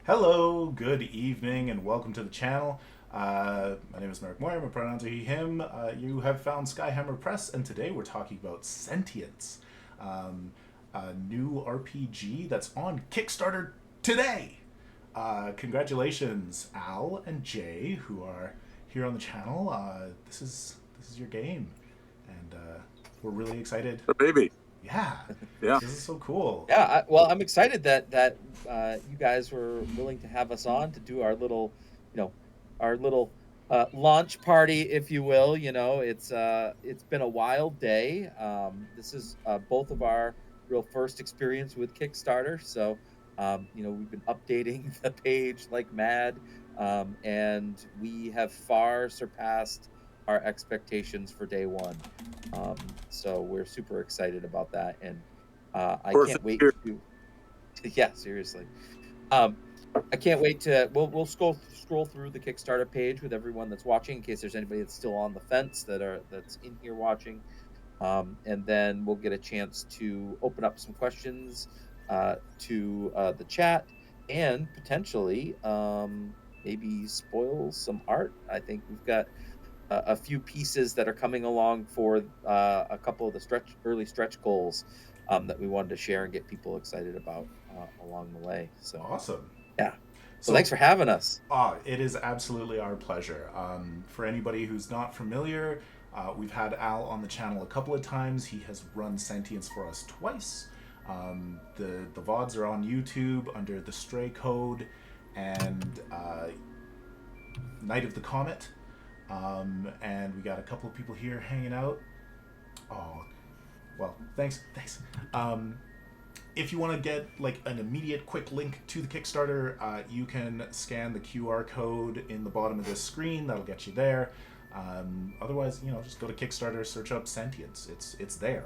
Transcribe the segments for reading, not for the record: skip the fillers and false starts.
Hello, good evening, and welcome to the channel. My name is Mark Moyer, my pronouns are he, him. You have found Skyhammer Press, and today we're talking about Sentience, um, a new RPG that's on Kickstarter today. Congratulations, Al and Jay, who are here on the channel. This is your game, and we're really excited. The baby. Yeah, Yeah. this is so cool. Well, I'm excited that you guys were willing to have us on to do you know, our little launch party, if you will. It's been a wild day. This is both of our real first experience with Kickstarter, so we've been updating the page like mad, and we have far surpassed our expectations for day one. So we're super excited about that, and I Fourth can't wait year. to yeah, seriously. Um, I can't wait to we'll scroll through the Kickstarter page with everyone that's watching in case there's anybody that's still on the fence that's in here watching. And then we'll get a chance to open up some questions to the chat and potentially maybe spoil some art. I think we've got a few pieces that are coming along for a couple of the early stretch goals that we wanted to share and get people excited about along the way. So Awesome. yeah, well, So thanks for having us. It is absolutely our pleasure. For anybody who's not familiar, we've had Al on the channel a couple of times. He has run Sentience for us twice. The VODs are on YouTube under the Stray Code and Night of the Comet. And we got a couple of people here hanging out. Oh, well, thanks. Um, if you want to get like an immediate quick link to the Kickstarter, you can scan the QR code in the bottom of this screen. That'll get you there. Otherwise, just go to Kickstarter, search up Sentience. It's there.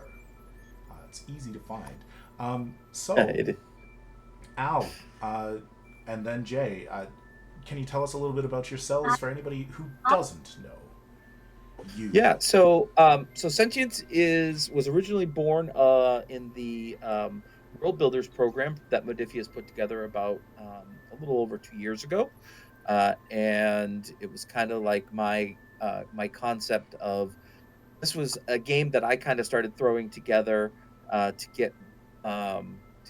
It's easy to find. So It- Al, and then Jay, can you tell us a little bit about yourselves for anybody who doesn't know you? yeah, so Sentience is was originally born in the World Builders program that Modifius put together about a little over 2 years ago. And it was kind of like my concept of this was a game that I kind of started throwing together to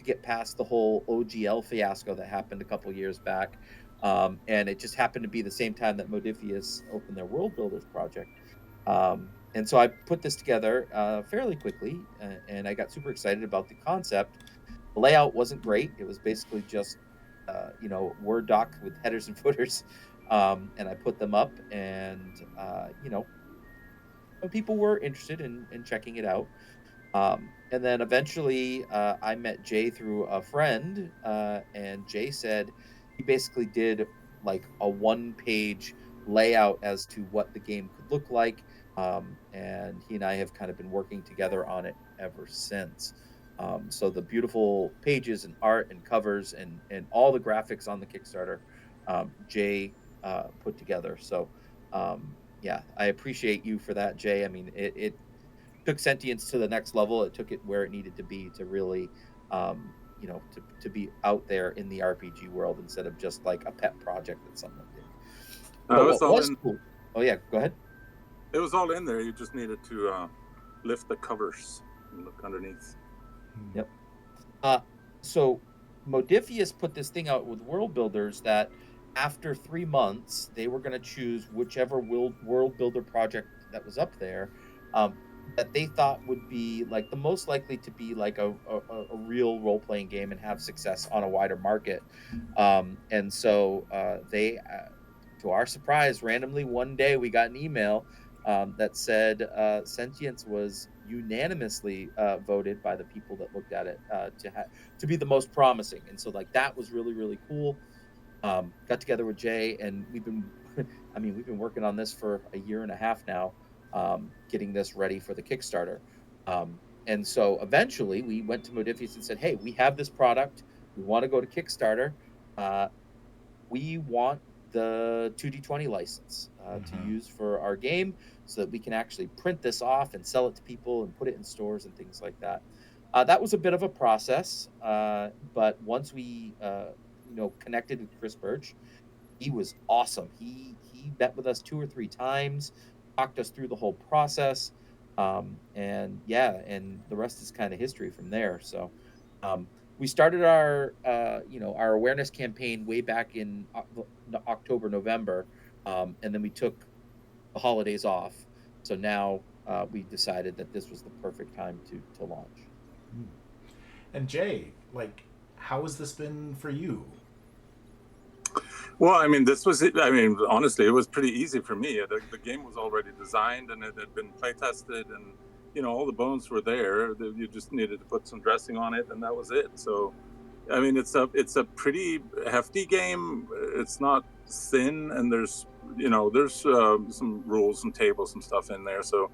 get past the whole OGL fiasco that happened a couple years back. And it just happened to be the same time that Modifius opened their World Builders project. And so I put this together fairly quickly, and I got super excited about the concept. The layout wasn't great; it was basically just Word doc with headers and footers, and I put them up, and people were interested in checking it out. And then eventually, I met Jay through a friend, and Jay said he basically did like a one-page layout as to what the game could look like. And he and I have kind of been working together on it ever since. So the beautiful pages and art and covers and all the graphics on the Kickstarter, Jay put together. So yeah, I appreciate you for that, Jay. I mean, it took Sentience to the next level. It took it where it needed to be to really, to be out there in the RPG world instead of just like a pet project that someone did. No, But it was what all was in. cool? Oh yeah, go ahead. It was all in there. You just needed to lift the covers and look underneath. Yep. Uh, so Modifius put this thing out with World Builders that after 3 months they were going to choose whichever world builder project that was up there, um, that they thought would be like the most likely to be like a real role playing game and have success on a wider market. And so to our surprise, randomly one day we got an email that said Sentience was unanimously voted by the people that looked at it to be the most promising, and so like that was really cool. Got together with Jay, and we've been, I mean, we've been working on this for a year and a half now, getting this ready for the Kickstarter. And so eventually we went to Modifius and said, "Hey, we have this product. We want to go to Kickstarter. Uh, we want the 2D20 license to Mm-hmm. use for our game so that we can actually print this off and sell it to people and put it in stores and things like that." That was a bit of a process, but once we connected with Chris Birch. He was awesome. He met with us 2 or 3 times, talked us through the whole process, and the rest is kind of history from there. So um, we started our awareness campaign way back in October, November, and then we took the holidays off. So now we decided that this was the perfect time to launch. And Jay, like, how has this been for you? Well, I mean, this was it. I mean, honestly, it was pretty easy for me. The game was already designed and it had been play tested, and all the bones were there. You just needed to put some dressing on it, and that was it. So, I mean, it's a pretty hefty game. It's not thin, and there's some rules, some tables, some stuff in there. So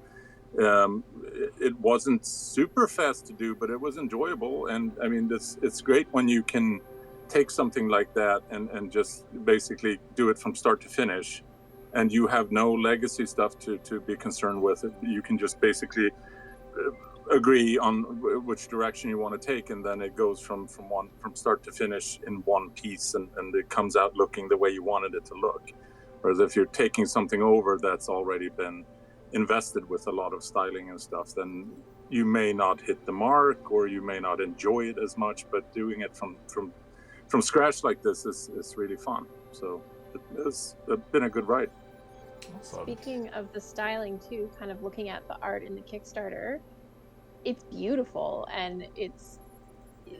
it wasn't super fast to do, but it was enjoyable. And I mean, it's great when you can take something like that and just basically do it from start to finish, and you have no legacy stuff to be concerned with. You can just basically agree on which direction you want to take, and then it goes from start to finish in one piece, and it comes out looking the way you wanted it to look. Whereas if you're taking something over that's already been invested with a lot of styling and stuff, then you may not hit the mark, or you may not enjoy it as much. But doing it from scratch like this is really fun. So it's been a good ride. Awesome. Speaking of the styling too, kind of looking at the art in the Kickstarter, it's beautiful, and it's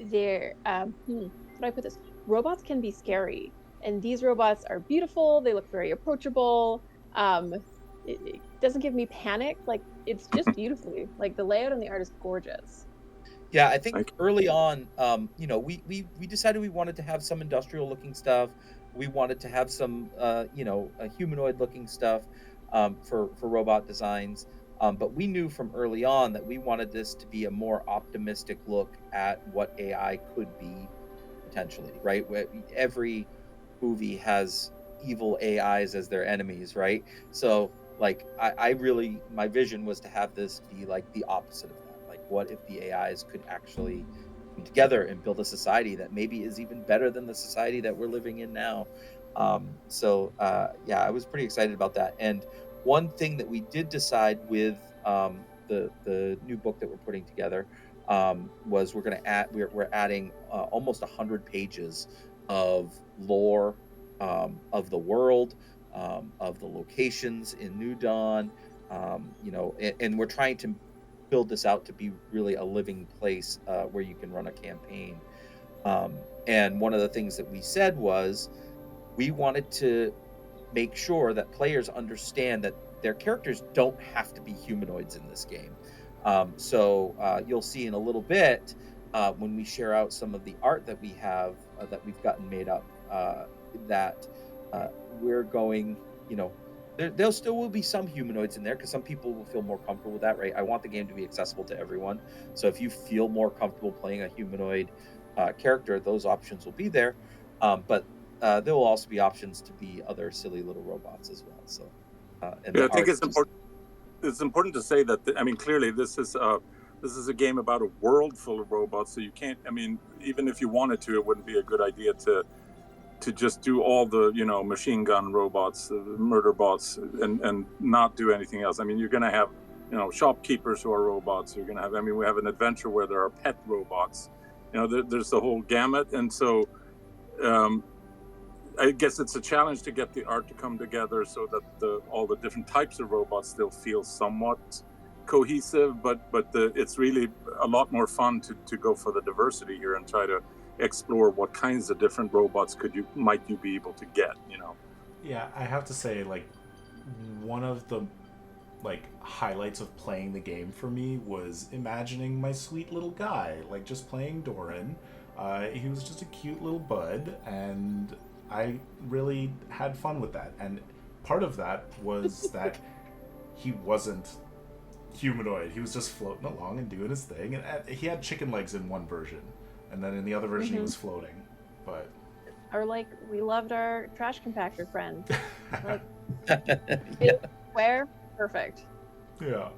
there. How do I put this? Robots can be scary, and these robots are beautiful. They look very approachable. It doesn't give me panic. Like, it's just beautifully. Like, the layout and the art is gorgeous. Yeah, I think early on, we decided we wanted to have some industrial looking stuff. We wanted to have some, a humanoid looking stuff for robot designs. But we knew from early on that we wanted this to be a more optimistic look at what AI could be potentially, right? Every movie has evil AIs as their enemies, right? So, like, my vision was to have this be like the opposite of that. Like, what if the AIs could actually come together and build a society that maybe is even better than the society that we're living in now? I was pretty excited about that. And one thing that we did decide with the new book that we're putting together was we're adding almost 100 pages of lore of the world, of the locations in New Dawn, and we're trying to build this out to be really a living place where you can run a campaign. And one of the things that we said was we wanted to make sure that players understand that their characters don't have to be humanoids in this game. So you'll see in a little bit when we share out some of the art that we have that we've gotten made up, that we're going, there still will be some humanoids in there because some people will feel more comfortable with that, right? I want the game to be accessible to everyone. So if you feel more comfortable playing a humanoid character, those options will be there. But there will also be options to be other silly little robots as well. So, I think it's important. It's important to say that clearly this is a game about a world full of robots. So you can't. I mean, even if you wanted to, it wouldn't be a good idea to just do all the machine gun robots, murder bots, and not do anything else. I mean, you're going to have shopkeepers who are robots. You're going to have. I mean, we have an adventure where there are pet robots. There's the whole gamut, and so. I guess it's a challenge to get the art to come together so that all the different types of robots still feel somewhat cohesive, but it's really a lot more fun to go for the diversity here and try to explore what kinds of different robots might you be able to get. Yeah, I have to say, like, one of the highlights of playing the game for me was imagining my sweet little guy, like, just playing Doran. He was just a cute little bud, and I really had fun with that. And part of that was that he wasn't humanoid. He was just floating along and doing his thing. And he had chicken legs in one version, and then in the other version he was floating. But Or like, we loved our trash compactor friend. Like, yeah. square, perfect. Yeah.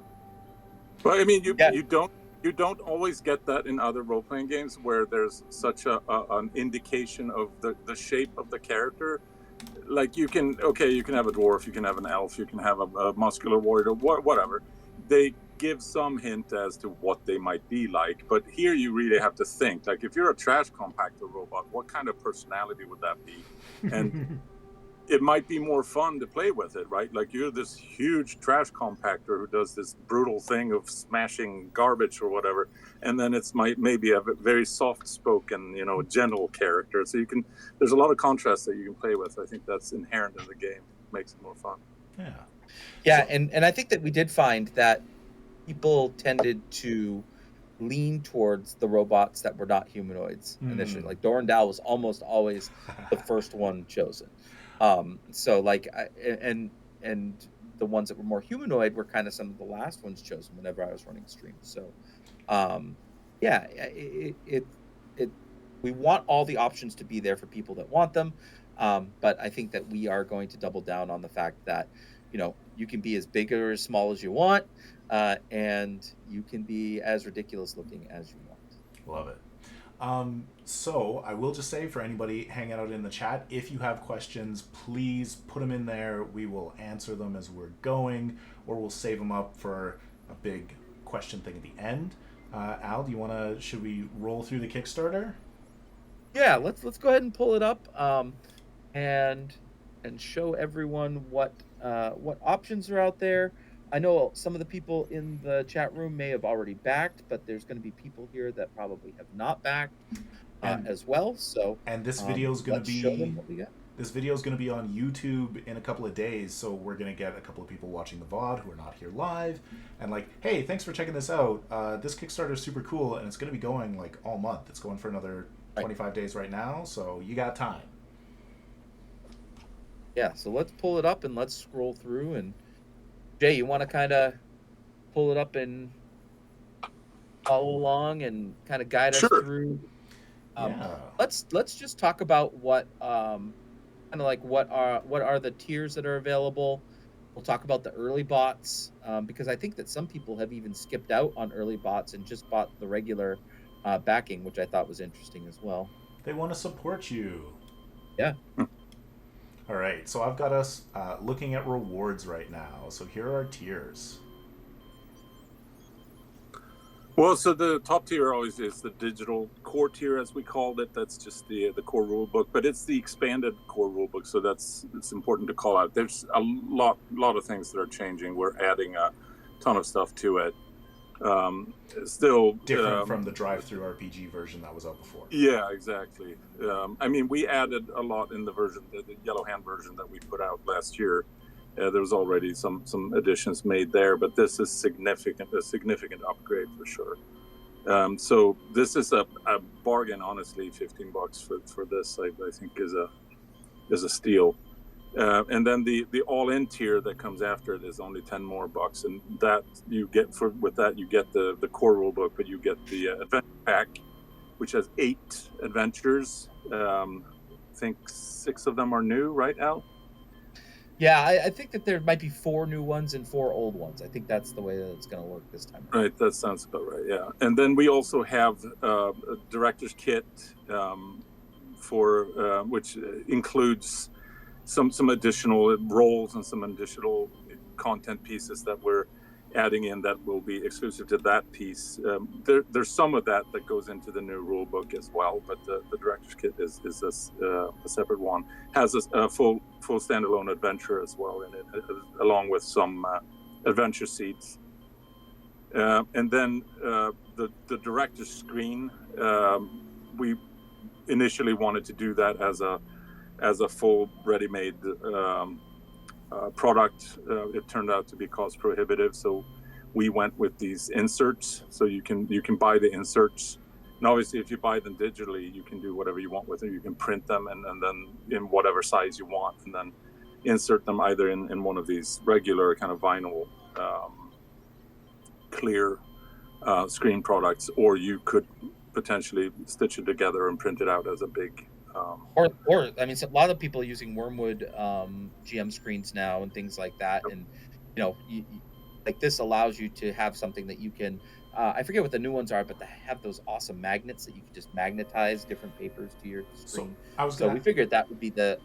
Well, I mean, you don't You don't always get that in other role-playing games where there's such an indication of the shape of the character. Like you can have a dwarf, you can have an elf, you can have a muscular warrior, whatever. They give some hint as to what they might be like, but here you really have to think. Like if you're a trash compactor robot, what kind of personality would that be? And it might be more fun to play with it, right? Like you're this huge trash compactor who does this brutal thing of smashing garbage or whatever, and then it's maybe a very soft-spoken, gentle character. So there's a lot of contrast that you can play with. I think that's inherent in the game, makes it more fun. Yeah, and I think that we did find that people tended to lean towards the robots that were not humanoids initially. Like Dorandal was almost always the first one chosen. So like, and the ones that were more humanoid were kind of some of the last ones chosen whenever I was running streams. So, yeah, we want all the options to be there for people that want them. But I think that we are going to double down on the fact that, you can be as big or as small as you want, and you can be as ridiculous looking as you want. Love it. So I will just say for anybody hanging out in the chat, if you have questions, please put them in there. We will answer them as we're going, or we'll save them up for a big question thing at the end. Al, should we roll through the Kickstarter? Yeah, let's go ahead and pull it up, and show everyone what options are out there. I know some of the people in the chat room may have already backed, but there's going to be people here that probably have not backed as well. So, and this video is going to be show them what we got. This video is going to be on YouTube in a couple of days, so we're going to get a couple of people watching the VOD who are not here live, and like, hey, thanks for checking this out. This Kickstarter is super cool, and it's going to be going like all month. It's going for another 25 days right now, so you got time. Yeah, so let's pull it up and let's scroll through. And Jay, you want to kind of pull it up and follow along and kind of guide us through? Let's just talk about what kind of like what are the tiers that are available. We'll talk about the early bots, because I think that some people have even skipped out on early bots and just bought the regular backing, which I thought was interesting as well. They want to support you. Yeah. All right, so I've got us looking at rewards right now. So here are our tiers. Well, so the top tier always is the digital core tier, as we called it. That's just the core rule book, but it's the expanded core rule book. So it's important to call out. There's a lot of things that are changing. We're adding a ton of stuff to it. Still different from the drive-through RPG version that was out before. Yeah, exactly. I mean, we added a lot in the version, the Yellow Hand version that we put out last year. There was already some additions made there, but this is a significant upgrade for sure. So this is a bargain, honestly. $15 for this, I think, is a steal. And then the all-in tier that comes after it is only $10 more, and that you get you get the core rule book, but you get the adventure pack, which has 8 adventures. I think 6 of them are new, right, Al? Yeah, I think that there might be 4 new ones and 4 old ones. I think that's the way that it's going to work this time. Right, that sounds about right. Yeah, and then we also have a director's kit for which includes some additional roles and some additional content pieces that we're adding in that will be exclusive to that piece. There's some of that goes into the new rule book as well, but the director's kit is a separate one. Has a full standalone adventure as well in it, along with some adventure seeds. And then the director's screen, we initially wanted to do that as a full ready-made product. It turned out to be cost prohibitive, so we went with these inserts. So you can buy the inserts, and obviously if you buy them digitally, you can do whatever you want with them. You can print them and then in whatever size you want, and then insert them either in one of these regular kind of vinyl clear screen products, or you could potentially stitch it together and print it out as a big or I mean, a lot of people are using Wormwood GM screens now and things like that. And like this allows you to have something that you can I forget what the new ones are, but they have those awesome magnets that you can just magnetize different papers to your screen. So we figured that would be the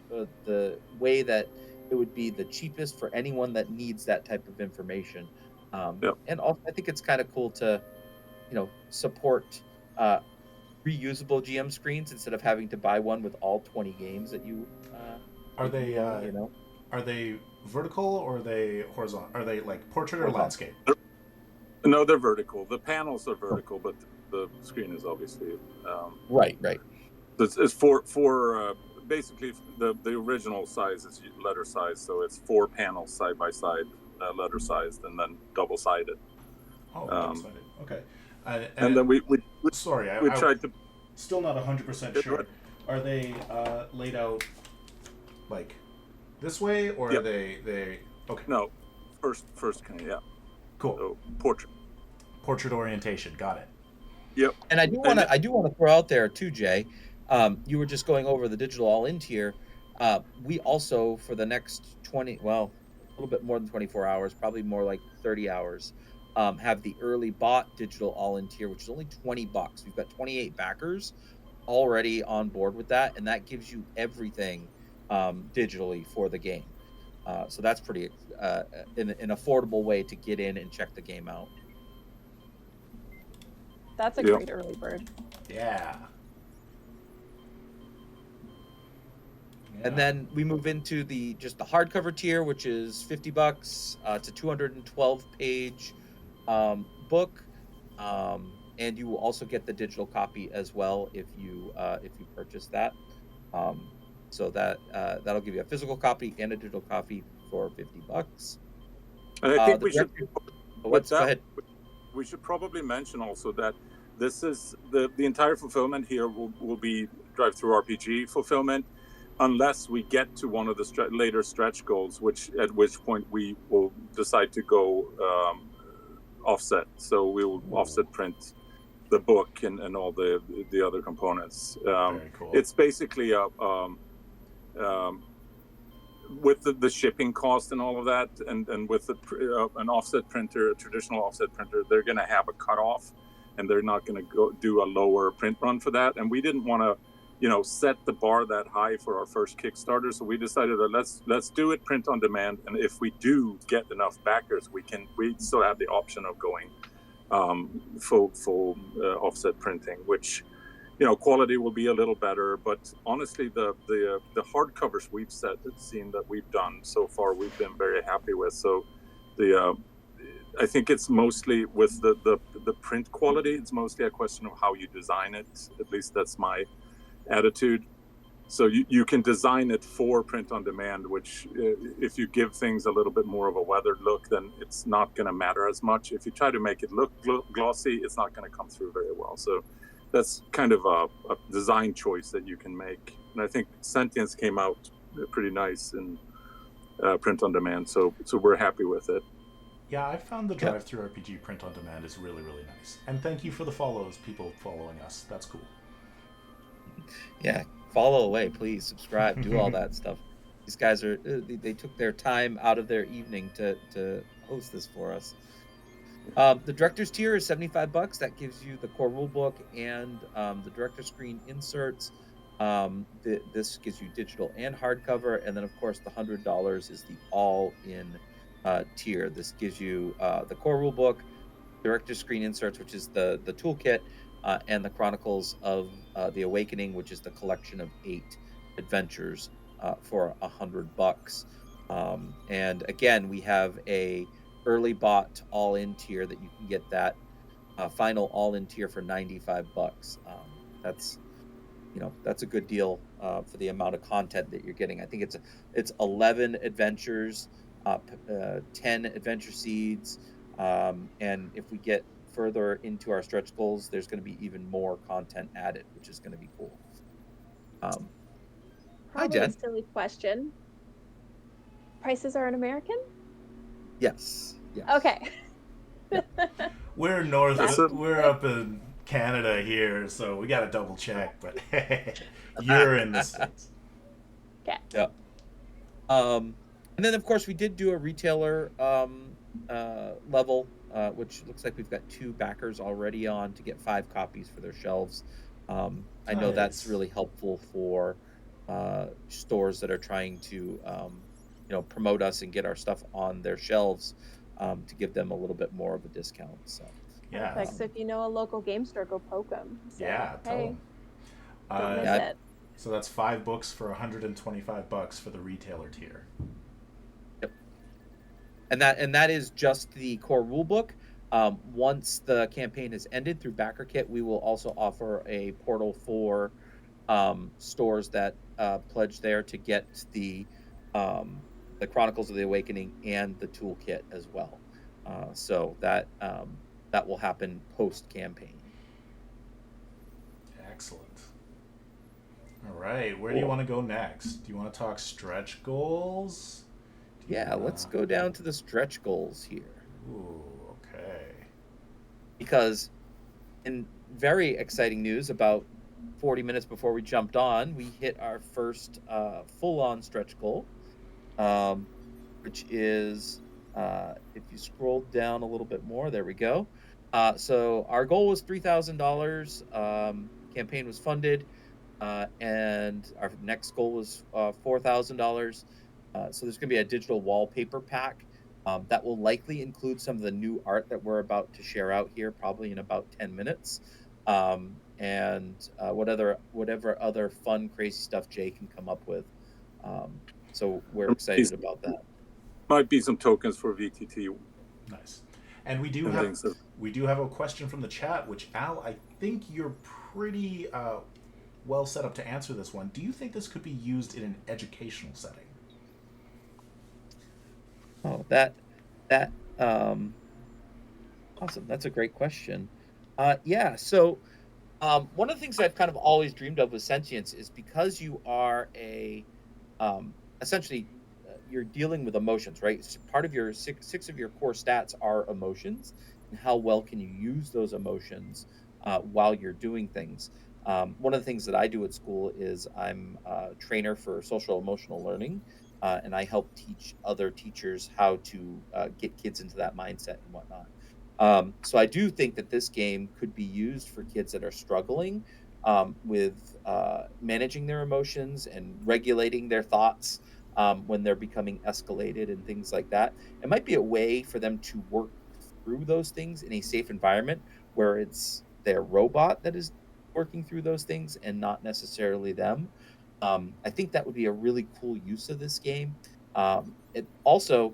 way that it would be the cheapest for anyone that needs that type of information. Yep. And also, I think it's kind of cool to, support reusable GM screens instead of having to buy one with all 20 games that you. Are that they you own, you know? are they vertical or are they horizontal? Are they like portrait or Horizontal. landscape? No, they're vertical. The panels are vertical, but the screen is obviously Right. It's for basically the original size is letter size, so it's 4 panels side by side, letter sized, and then double sided. Oh, double-sided. Okay. And then we sorry, we I tried to. still not 100% sure. Are they laid out like this way, or Yep. are they okay? No, first kind of, yeah. Cool. So portrait. Portrait orientation. Got it. Yep. And I do want to throw out there too, Jay. You were just going over the digital all-in tier. We also, for the next a little bit more than 24 hours, probably more like 30 hours, have the early bought digital all-in tier, which is only $20. We've got 28 backers already on board with that, and that gives you everything digitally for the game. So that's pretty an affordable way to get in and check the game out. That's a great early bird. Yeah. And then we move into just the hardcover tier, which is $50. It's a 212-page book, and you will also get the digital copy as well if you purchase that. So that'll give you a physical copy and a digital copy for $50. And I think we should. Go ahead. We should probably mention also that this is the entire fulfillment here will be drive-through RPG fulfillment, unless we get to one of the later stretch goals, at which point we will decide to go offset. So we will offset print the book and all the other components. Very cool. It's basically with the shipping cost and all of that, and with an offset printer, a traditional offset printer, they're going to have a cutoff, and they're not going to go do a lower print run for that. And we didn't want to, set the bar that high for our first Kickstarter, so we decided that let's do it print on demand. And if we do get enough backers, we still have the option of going full offset printing, which. Quality will be a little better, but honestly, the hardcovers we've seen that we've done so far, we've been very happy with. So, I think it's mostly with the print quality. It's mostly a question of how you design it. At least that's my attitude. So you can design it for print on demand, which if you give things a little bit more of a weathered look, then it's not going to matter as much. If you try to make it look glossy, it's not going to come through very well. So. That's kind of a design choice that you can make. And I think Sentience came out pretty nice in print on demand, so we're happy with it. Yeah, I found the drive-through RPG print on demand is really, really nice. And thank you for the follows, people following us. That's cool. Yeah, follow away, please. Subscribe, do all that stuff. These guys they took their time out of their evening to host this for us. The director's tier is $75. That gives you the core rulebook and the director's screen inserts. This gives you digital and hardcover, and then of course the $100 is the all-in tier. This gives you the core rulebook, director's screen inserts, which is the toolkit, and the Chronicles of the Awakening, which is the collection of 8 adventures for $100. And again, we have a early bought all-in tier that you can get that final all-in tier for $95. That's a good deal for the amount of content that you're getting. I think it's 11 adventures, 10 adventure seeds, and if we get further into our stretch goals, there's going to be even more content added, which is going to be cool. Hi, Jen. A silly question. Prices are in American? Yes. Okay. We're we're up in Canada here, so we got to double check, but you're in the States. Okay. Yeah. And then of course we did do a retailer level which looks like we've got 2 backers already on to get 5 copies for their shelves. I know that's Nice. really helpful for stores that are trying to, promote us and get our stuff on their shelves, to give them a little bit more of a discount. So, Yeah. Perfect. So if you know a local game store, go poke them. Say, Yeah. Tell hey, them. go yeah, visit. So that's 5 books for $125 for the retailer tier. yep. And that is just the core rule book. Once the campaign has ended through Backer Kit, we will also offer a portal for stores that pledge there to get the Chronicles of the Awakening and the toolkit as well. So that will happen post campaign. Excellent. All right. Where do you Cool. want to go next? Do you want to talk stretch goals? Do you Yeah, want let's go down to the stretch goals here, Ooh, okay. because in very exciting news, about 40 minutes before we jumped on, we hit our first full-on stretch goal, um, which is, if you scroll down a little bit more, there we go. So our goal was $3,000. Campaign was funded, and our next goal was $4,000. So there's going to be a digital wallpaper pack that will likely include some of the new art that we're about to share out here, probably in about 10 minutes. And whatever other fun, crazy stuff Jay can come up with. So we're There excited about that. might be some tokens for VTT Nice. And we do and have things. a question from the chat, which Al, I think you're pretty well set up to answer this one. Do you think this could be used in an educational setting? Oh, that awesome. That's a great question. Yeah. So one of the things I've kind of always dreamed of with Sentience is, because you are essentially, you're dealing with emotions, right? Part of your six of your core stats are emotions, and how well can you use those emotions while you're doing things. One of the things that I do at school is I'm a trainer for social emotional learning, and I help teach other teachers how to get kids into that mindset and whatnot. So I do think that this game could be used for kids that are struggling with managing their emotions and regulating their thoughts when they're becoming escalated and things like that. It might be a way for them to work through those things in a safe environment where it's their robot that is working through those things and not necessarily them. I think that would be a really cool use of this game. It also,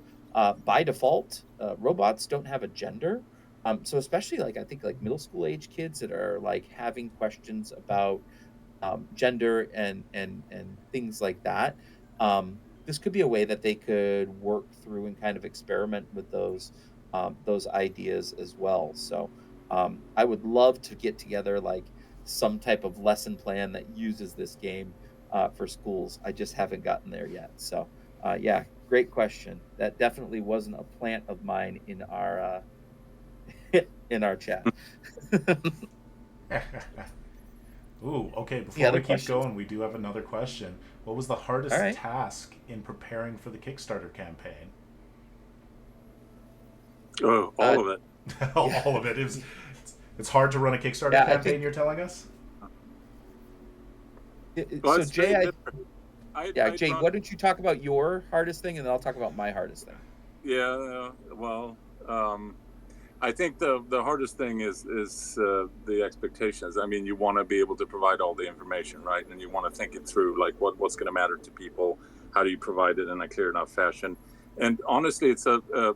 by default, robots don't have a gender. So especially, like, I think like middle school age kids that are like having questions about gender and things like that. This could be a way that they could work through and kind of experiment with those ideas as well. So I would love to get together like some type of lesson plan that uses this game for schools. I just haven't gotten there yet. So yeah, great question. That definitely wasn't a plant of mine in our chat. Ooh, okay. Any Before other we keep questions? going, we do have another question. What was the All hardest right. task in preparing for the Kickstarter campaign? Oh, Uh, all of it. yeah. All of it. It's hard to run a Kickstarter Yeah, I campaign, think. you're telling us? Well, So it's very Jay, different. I'd Jay, run. why don't you talk about your hardest thing, and then I'll talk about my hardest thing. Yeah. Well, I think the hardest thing is the expectations. I mean, you want to be able to provide all the information, right? And you want to think it through, like what's going to matter to people. How do you provide it in a clear enough fashion? And honestly, it's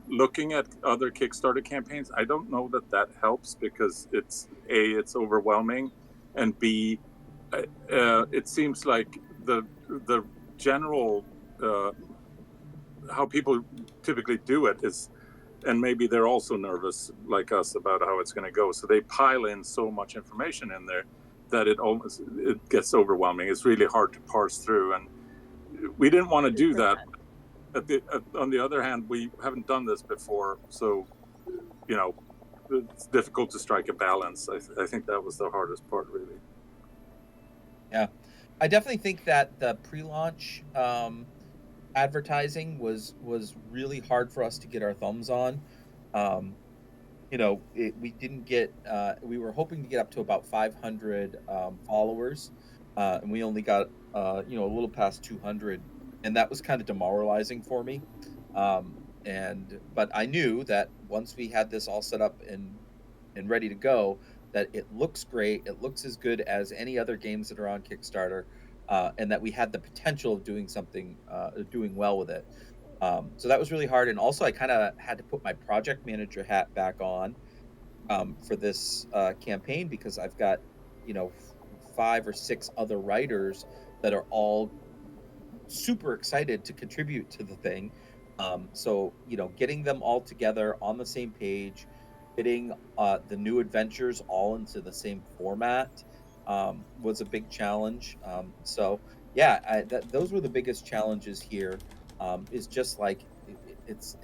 looking at other Kickstarter campaigns. I don't know that helps, because it's overwhelming, and B, it seems like the general how people typically do it is, and maybe they're also nervous like us about how it's going to go, so they pile in so much information in there that it gets overwhelming. It's really hard to parse through, and we didn't want to do that. 100%. On the other hand, we haven't done this before, so it's difficult to strike a balance. I think that was the hardest part, really. Yeah, I definitely think that the pre-launch advertising was really hard for us to get our thumbs on. Um, we didn't get. We were hoping to get up to about 500 followers, and we only got a little past 200, and that was kind of demoralizing for me. But I knew that once we had this all set up and ready to go, that it looks great. It looks as good as any other games that are on Kickstarter, and that we had the potential of doing well with it. So that was really hard. And also, I kind of had to put my project manager hat back on for this campaign because I've got, 5 or 6 other writers that are all super excited to contribute to the thing. So, getting them all together on the same page, fitting the new adventures all into the same format was a big challenge. So, yeah, those were the biggest challenges here. Is just like it's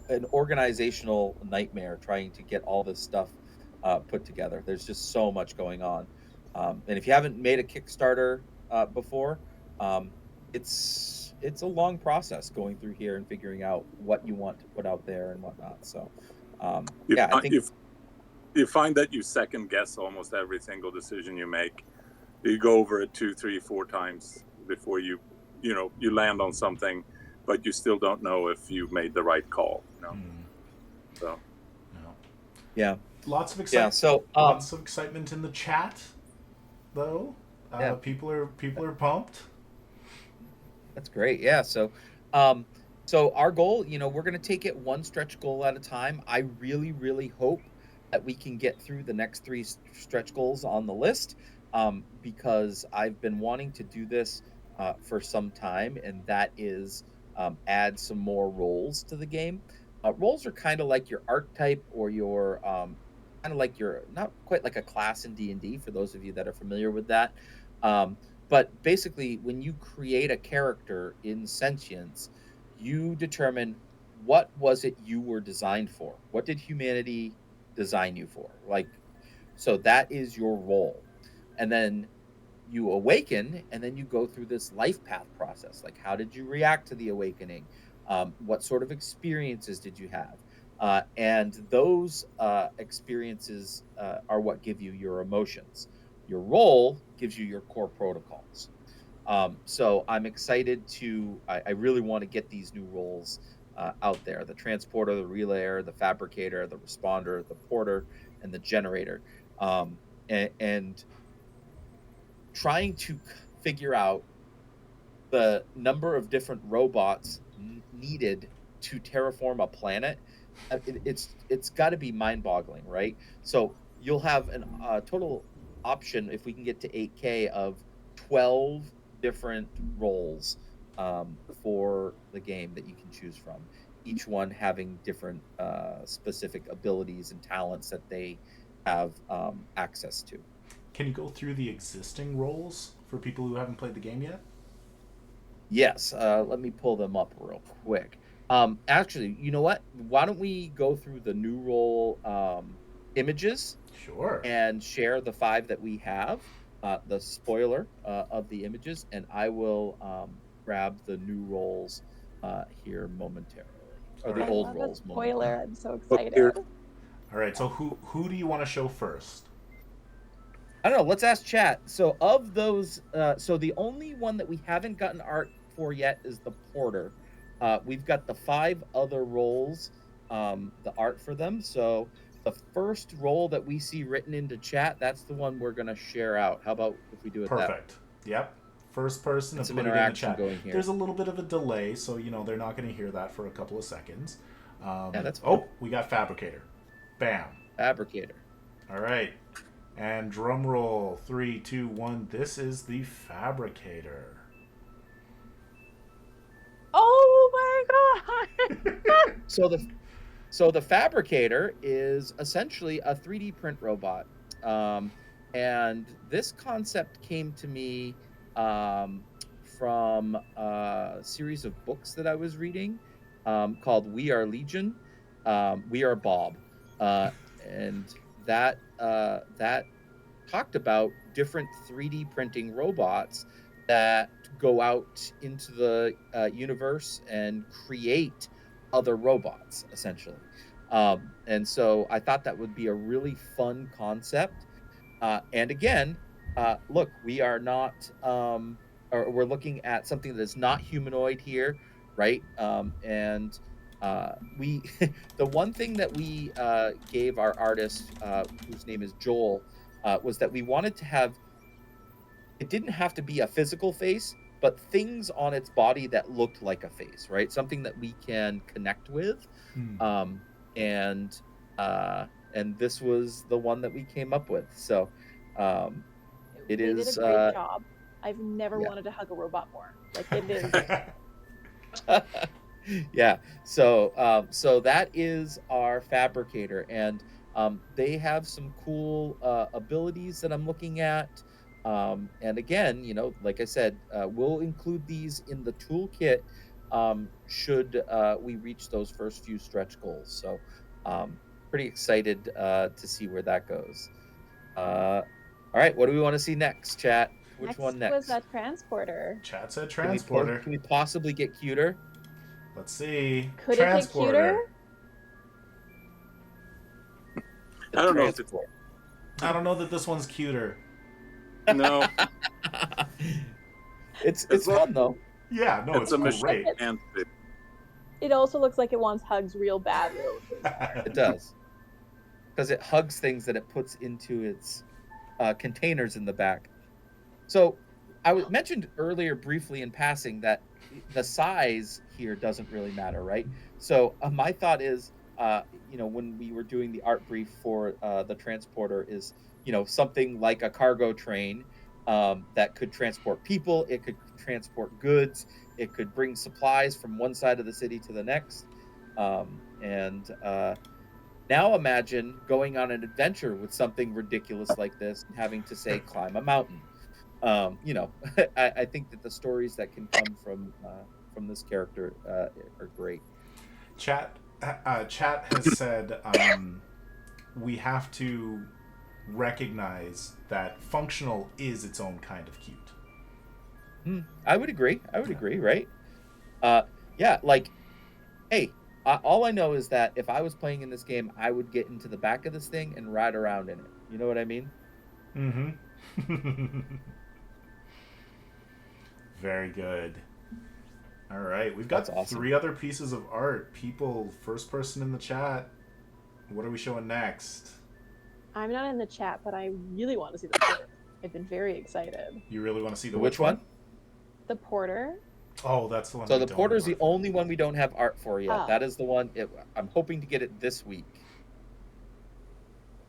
an organizational nightmare trying to get all this stuff put together. There's just so much going on. And if you haven't made a Kickstarter before, um, it's a long process going through here and figuring out what you want to put out there and whatnot. So, You, yeah, I think you find that you second guess almost every single decision you make. You go over it 2, 3, 4 times before you land on something, but you still don't know if you made the right call. So No. yeah, Lots of yeah. excitement. So, Lots of excitement in the chat, though. yeah, People are pumped. that's great. Yeah. Um, so our goal, we're going to take it one stretch goal at a time. I really, really hope that we can get through the next 3 stretch goals on the list, because I've been wanting to do this for some time, and that is add some more roles to the game. Roles are kind of like your archetype or your kind of like your not quite like a class in D&D for those of you that are familiar with that. Um, but basically, when you create a character in Sentience, you determine what was it you were designed for? What did humanity design you for? Like, so that is your role. And then you awaken, and then you go through this life path process. Like, how did you react to the awakening? What sort of experiences did you have? And those experiences are what give you your emotions. Your role gives you your core protocols. So I'm excited I really want to get these new roles out there: the transporter, the relayer, the fabricator, the responder, the porter, and the generator. And trying to figure out the number of different robots needed to terraform a planet, it's got to be mind-boggling, right? So you'll have a total option, if we can get to 8K, of 12 different roles for the game that you can choose from, each one having different specific abilities and talents that they have access to. Can you go through the existing roles for people who haven't played the game yet? Yes, let me pull them up real quick. Actually, you know what? Why don't we go through the new role images Sure. and share the 5 that we have, the spoiler of the images, and I will grab the new roles here momentarily, or All the I right. old love a roles spoiler. momentarily. I'm so look here. excited. All right. So who do you want to show first? I don't know. Let's ask chat. So of those, so the only one that we haven't gotten art for yet is the porter. We've got the 5 other roles, the art for them. So the first role that we see written into chat, that's the one we're gonna share out. How about if we do it that way? Perfect. Yep. First person Get to some put it in the interaction chat. going here. There's a little bit of a delay, so they're not going to hear that for a couple of seconds. Yeah, that's fine. Oh, we got fabricator. Bam. Fabricator. All right. And drum roll. 3, 2, 1. This is the fabricator. Oh my god! So the fabricator is essentially a 3D print robot. And this concept came to me from a series of books that I was reading called We Are Legion, We Are Bob. And that talked about different 3D printing robots that go out into the universe and create other robots, essentially. And so I thought that would be a really fun concept. And again, look, we are not, or we're looking at something that is not humanoid here, right? And we, the one thing that we gave our artist, whose name is Joel, was that we wanted to have, it didn't have to be a physical face, but things on its body that looked like a face, right? Something that we can connect with. Hmm. Um, and uh, and this was the one that we came up with. So um, it They did a is, great job. I've never yeah. wanted to hug a robot more. Like it is. Yeah. So that is our fabricator, and they have some cool abilities that I'm looking at. And again, like I said, we'll include these in the toolkit should we reach those first few stretch goals. So pretty excited to see where that goes. All right, what do we want to see next, chat? Which Next one was next? a transporter. Chat said Can we transporter. can we possibly get cuter? Let's see. Could it get cuter? Transporter. The I don't know if it's transport. I don't know that this one's cuter. no. It's It's fun though. Yeah, no, It's it's a machine great. answer. It also looks like it wants hugs real bad. It does. Because it hugs things that it puts into its containers in the back. So mentioned earlier briefly in passing that the size here doesn't really matter, right? So my thought is, when we were doing the art brief for the transporter is, something like a cargo train that could transport people, it could transport goods, it could bring supplies from one side of the city to the next. And now imagine going on an adventure with something ridiculous like this and having to say climb a mountain. I think that the stories that can come from this character are great. Chat has said we have to recognize that functional is its own kind of cute. I would agree. Right? Yeah. Like, hey, all I know is that if I was playing in this game, I would get into the back of this thing and ride around in it. You know what I mean? Mm-hmm. Very good. All right, we've got That's awesome. 3 other pieces of art. People, first person in the chat. What are we showing next? I'm not in the chat, but I really want to see the porter. I've been very excited. You really want to see the Which one? The porter. Oh, that's the one. So we the don't porter's have the art for. only one we don't have art for yet. Oh. That is the one. I'm hoping to get it this week.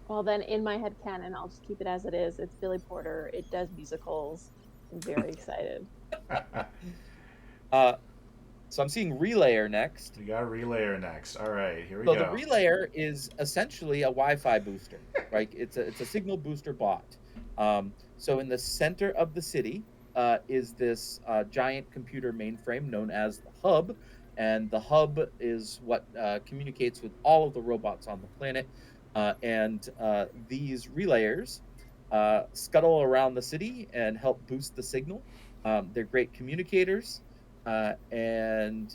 Well, then in my head canon, I'll just keep it as it is. It's Billy Porter. It does musicals. I'm very excited. So I'm seeing Relayer next. We got a relayer next. All right, here we So go. the Relayer is essentially a Wi-Fi booster, right? It's a signal booster bot. So in the center of the city is this giant computer mainframe known as the hub, and the hub is what communicates with all of the robots on the planet. And these relayers scuttle around the city and help boost the signal. They're great communicators, and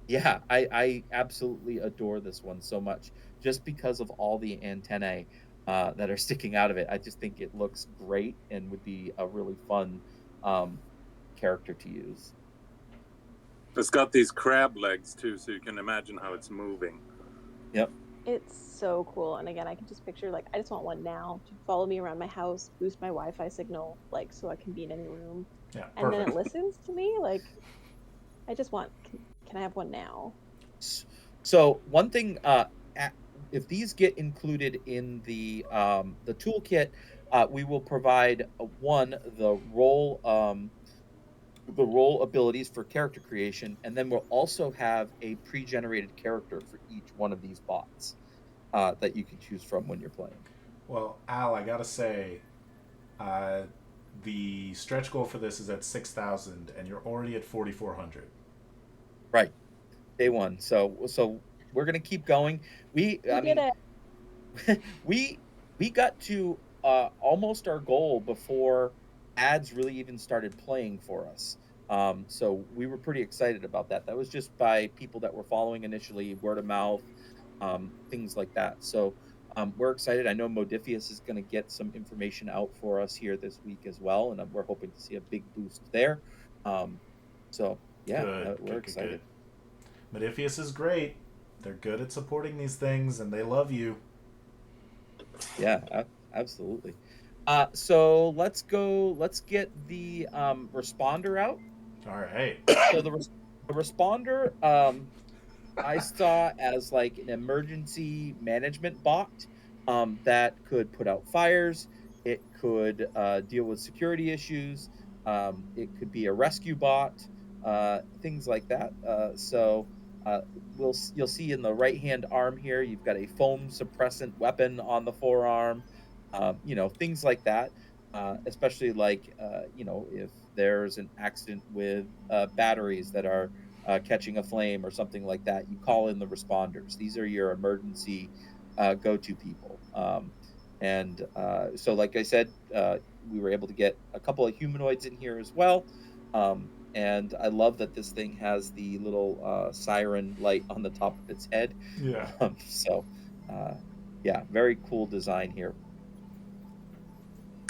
yeah, I absolutely adore this one so much, just because of all the antennae that are sticking out of it. I just think it looks great and would be a really fun character to use. It's got these crab legs too, so you can imagine how it's moving. Yep. It's so cool. And again, I can just picture, like, I just want one now to follow me around my house, boost my Wi-Fi signal, like, so I can be in any room. Yeah, and perfect. then it listens to me. Like, I just want, can I have one now? So one thing, if these get included in the toolkit, we will provide the role abilities for character creation, and then we'll also have a pre-generated character for each one of these bots that you can choose from when you're playing. Well, Al, I gotta say, the stretch goal for this is at 6,000, and you're already at 4,400. Right, day one. So we're gonna keep going. We got to almost our goal before ads really even started playing for us. So we were pretty excited about that. That was just by people that were following initially, word of mouth. things like that. So we're excited. I know Modifius is going to get some information out for us here this week as well, and we're hoping to see a big boost there. So yeah, we're excited. Modifius is great. They're good at supporting these things, and they love you. Yeah, absolutely. So let's go. Let's get the responder out. All right. So the responder I saw as like an emergency management bot that could put out fires. It could deal with security issues. It could be a rescue bot, things like that. Uh, you'll see in the right hand arm here, you've got a foam suppressant weapon on the forearm. Things like that. Especially like if there's an accident with batteries that are catching a flame or something like that, you call in the responders. These are your emergency go-to people. So, like I said, we were able to get a couple of humanoids in here as well. And I love that this thing has the little siren light on the top of its head. Yeah. Yeah, very cool design here.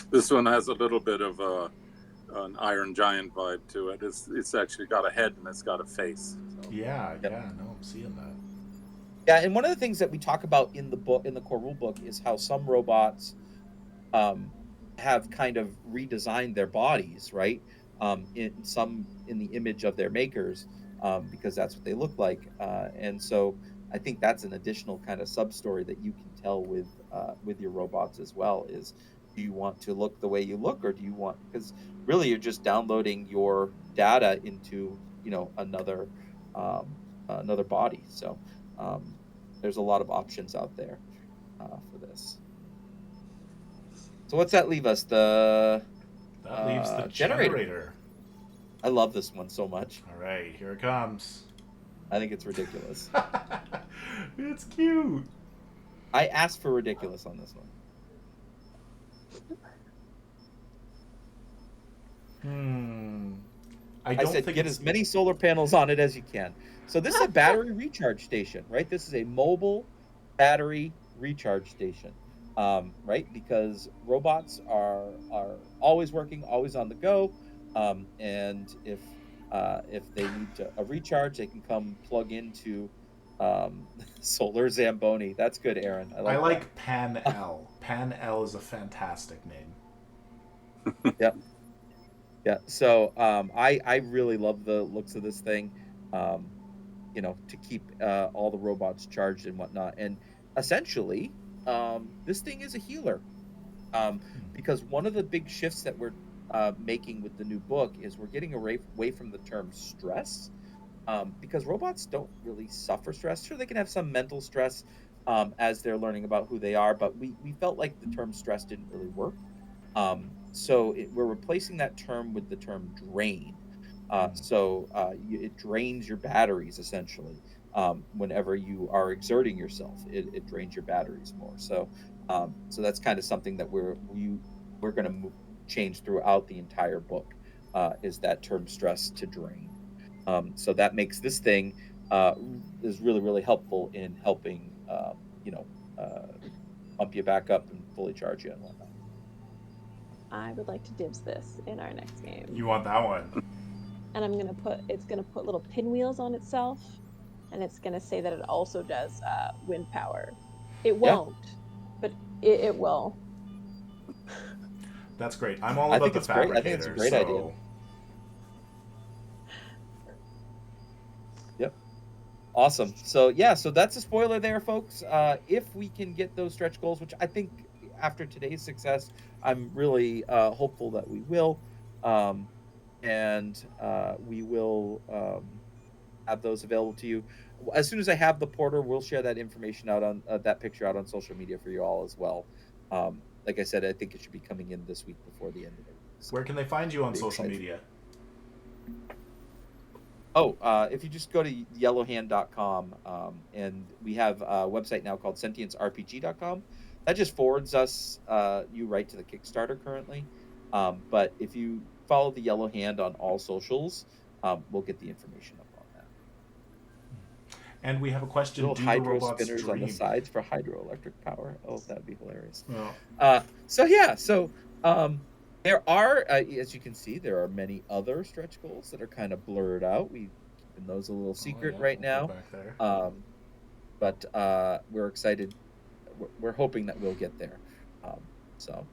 This one has a little bit of an Iron Giant vibe to it. It's actually got a head and it's got a face. So. Yeah, no, I'm seeing that. Yeah, and one of the things that we talk about in the book, in the core rule book, is how some robots have kind of redesigned their bodies, right? In the image of their makers, because that's what they look like. And so I think that's an additional kind of sub story that you can tell with your robots as well. Is, do you want to look the way you look, or do you want, because really you're just downloading your data into another body. So there's a lot of options out there for this. So what's that leave us? That leaves the generator. I love this one so much. All right, here it comes. I think it's ridiculous. It's cute. I asked for ridiculous on this one. I said get as many solar panels on it as you can. So this is a battery recharge station, right? This is a mobile battery recharge station, right? Because robots are always working, always on the go, and if they need a recharge, they can come plug into Solar Zamboni. That's good, Aaron. I like Pan L. Pan L is a fantastic name. Yep. Yeah, so I really love the looks of this thing, to keep all the robots charged and whatnot. And essentially, this thing is a healer, because one of the big shifts that we're making with the new book is we're getting away from the term stress, because robots don't really suffer stress. Sure, they can have some mental stress as they're learning about who they are, but we felt like the term stress didn't really work. So we're replacing that term with the term drain. It drains your batteries essentially. Whenever you are exerting yourself, it drains your batteries more. So that's kind of something that we're going to change throughout the entire book, is that term stress to drain. So that makes this thing is really, really helpful in helping pump you back up and fully charge you and whatnot. I would like to dibs this in our next game. You want that one? And it's gonna put little pinwheels on itself, and it's gonna say that it also does wind power. It won't, but it will. That's great. I'm all about the fabricator. I think it's a great idea. Yep. Awesome. So that's a spoiler there, folks. If we can get those stretch goals, which I think after today's success, I'm really hopeful that we will, and we will have those available to you. As soon as I have the porter, we'll share that information out on that picture out on social media for you all as well. Like I said, I think it should be coming in this week before the end of the week. So where can they find you on social media? If you just go to yellowhand.com, and we have a website now called sentiencerpg.com. That just forwards us you right to the Kickstarter currently. But if you follow the Yellow Hand on all socials, we'll get the information up on that. And we have a question: Little do the hydro robots spinners on the dream? sides for hydroelectric power. Oh, that'd be hilarious. Well, So there are, as you can see, there are many other stretch goals that are kind of blurred out. We keeping those a little secret yeah, right we'll go now. back there. But we're excited. We're hoping that we'll get there. So,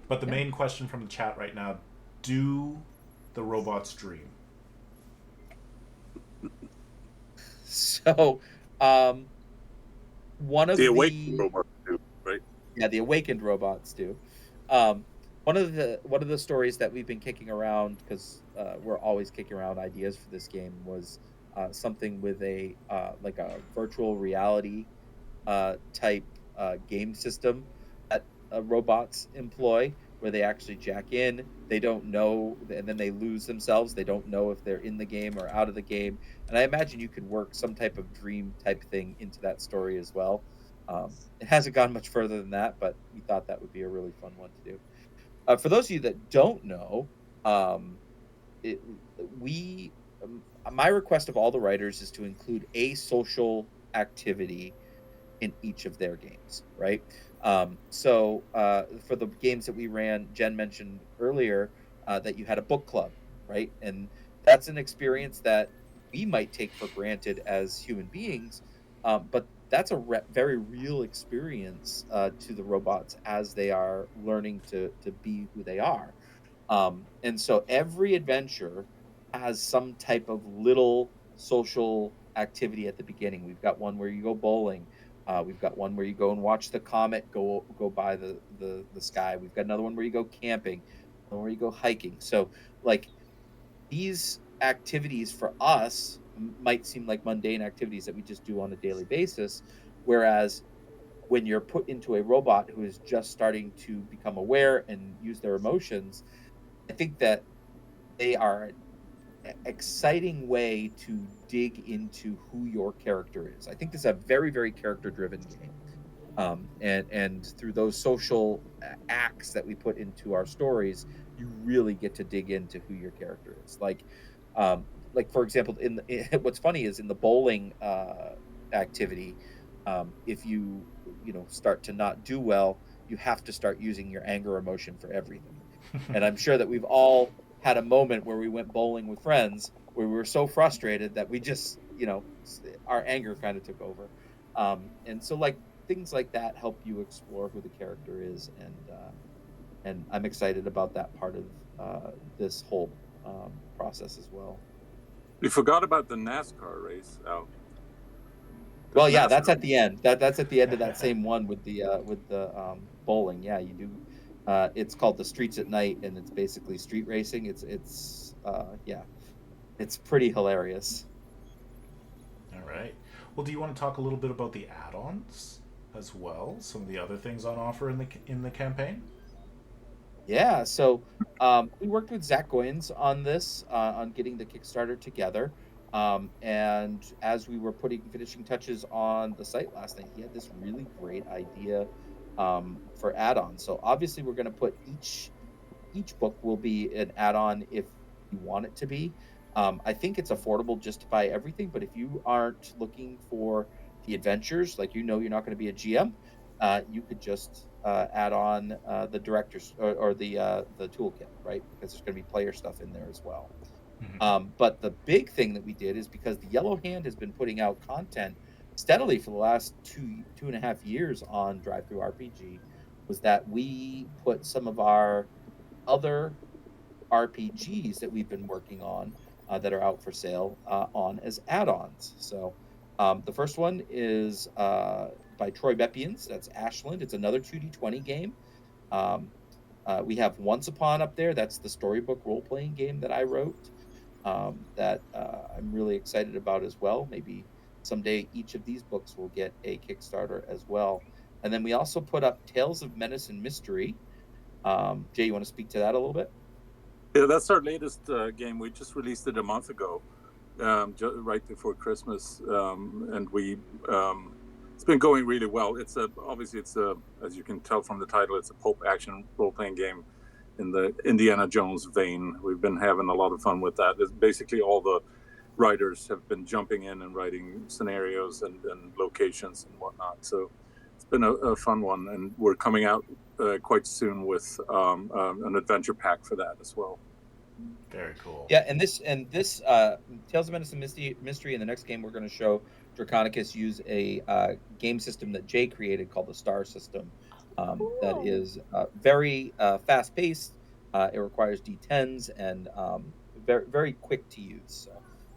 But the yeah. main question from the chat right now: do the robots dream? So, one of The awakened robots do, right? yeah, the awakened robots do. Um, one of the stories that we've been kicking around, because we're always kicking around ideas for this game, was something with a like a virtual reality type game system that robots employ, where they actually jack in. They don't know, and then they lose themselves. They don't know if they're in the game or out of the game. And I imagine you could work some type of dream type thing into that story as well. It hasn't gone much further than that, but we thought that would be a really fun one to do. For those of you that don't know, um, it, we my request of all the writers is to include a social activity in each of their games, right? For the games that we ran, Jen mentioned earlier that you had a book club, right? And that's an experience that we might take for granted as human beings, but that's a very real experience to the robots as they are learning to be who they are. And so every adventure has some type of little social activity at the beginning. We've got one where you go bowling. We've got one where you go and watch the comet go by the sky. We've got another one where you go camping, one where you go hiking. So like these activities for us might seem like mundane activities that we just do on a daily basis, whereas when you're put into a robot who is just starting to become aware and use their emotions, I think that they are an exciting way to dig into who your character is. I think this is a very, very character driven game. And through those social acts that we put into our stories, you really get to dig into who your character is. Like for example, what's funny is in the bowling activity, if you start to not do well, you have to start using your anger emotion for everything. And I'm sure that we've all had a moment where we went bowling with friends where we were so frustrated that we just, our anger kind of took over. And so like things like that help you explore who the character is, and I'm excited about that part of this whole process as well. We forgot about the NASCAR race, Al. Well, yeah, that's at the end. That's at the end of that same one with the bowling. Yeah, you do. It's called the Streets at Night, and it's basically street racing. Yeah, it's pretty hilarious. All right. Well, do you want to talk a little bit about the add-ons as well? Some of the other things on offer in the campaign. Yeah, so we worked with Zach Goins on this, on getting the Kickstarter together. And as we were finishing touches on the site last night, he had this really great idea for add-ons. So obviously, we're going to put each book will be an add-on if you want it to be. I think it's affordable just to buy everything, but if you aren't looking for the adventures, like you're not going to be a GM, you could just add on the director's or the toolkit, right? Because there's going to be player stuff in there as well. But the big thing that we did is because the Yellow Hand has been putting out content steadily for the last two and a half years on Drive Through RPG, was that we put some of our other RPGs that we've been working on that are out for sale on as add-ons. So the first one is by Troy Bepians. That's Ashland. It's another 2D20 game. We have Once Upon up there. That's the storybook role-playing game that I wrote that I'm really excited about as well. Maybe someday each of these books will get a Kickstarter as well. And then we also put up Tales of Menace and Mystery. Jay, you want to speak to that a little bit? Yeah, that's our latest game. We just released it a month ago, right before Christmas, and it's been going really well. It's obviously as you can tell from the title, it's a pulp action role-playing game in the Indiana Jones vein. We've been having a lot of fun with that. It's basically all the writers have been jumping in and writing scenarios and locations and whatnot. So it's been a fun one, and we're coming out quite soon with an adventure pack for that as well. Very cool. Yeah, and this Tales of Menace and Mystery in the next game we're going to show Draconicus use a game system that Jay created called the Star System. That Cool. is very fast paced. It requires D10s and very very quick to use.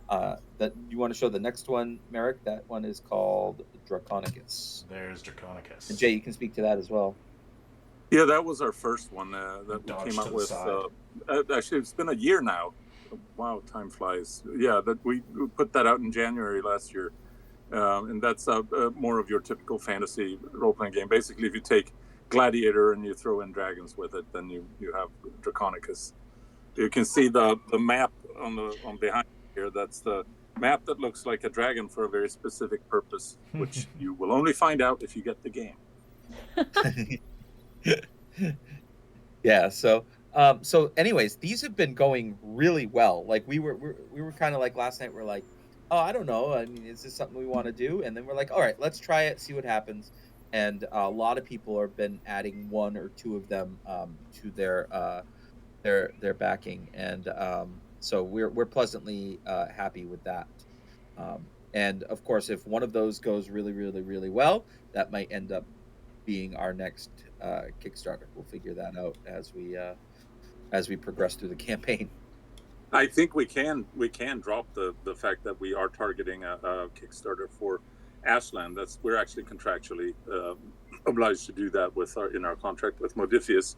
So that you want to show the next one, Merrick? That one is called Draconicus. There's Draconicus. And Jay, you can speak to that as well. Yeah, that was our first one that we Dodge came to out the with. side. Actually, it's been a year now. Wow, time flies. Yeah, that we put that out in January last year, and that's more of your typical fantasy role-playing game. Basically, if you take Gladiator and you throw in dragons with it, then you have Draconicus. You can see the map on behind here. That's the map that looks like a dragon for a very specific purpose, which you will only find out if you get the game. Yeah, so anyways, these have been going really well. Like we were kind of like last night we're like, oh, I don't know, I mean, is this something we want to do? And then we're like, all right, let's try it, see what happens. And a lot of people have been adding one or two of them to their backing, and so we're pleasantly happy with that. And of course, if one of those goes really really really well, that might end up being our next Kickstarter. We'll figure that out as we progress through the campaign. I think we can drop the fact that we are targeting a Kickstarter for Ashland. We're actually contractually obliged to do that in our contract with Modifius.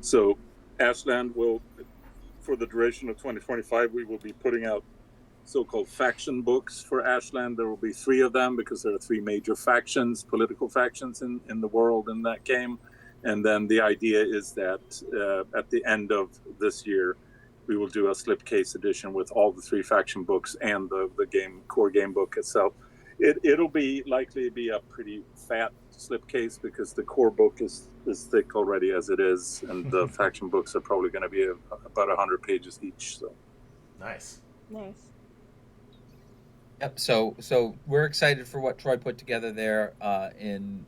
So Ashland will, for the duration of 2025, we will be putting out so-called faction books for Ashland. There will be 3 of them because there are 3 major factions, political factions in the world in that game. And then the idea is that at the end of this year, we will do a slipcase edition with all the 3 faction books and the core game book itself. It'll likely be a pretty fat slipcase because the core book is thick already as it is, and the faction books are probably going to be about 100 pages each. So Nice. Yep. So we're excited for what Troy put together there in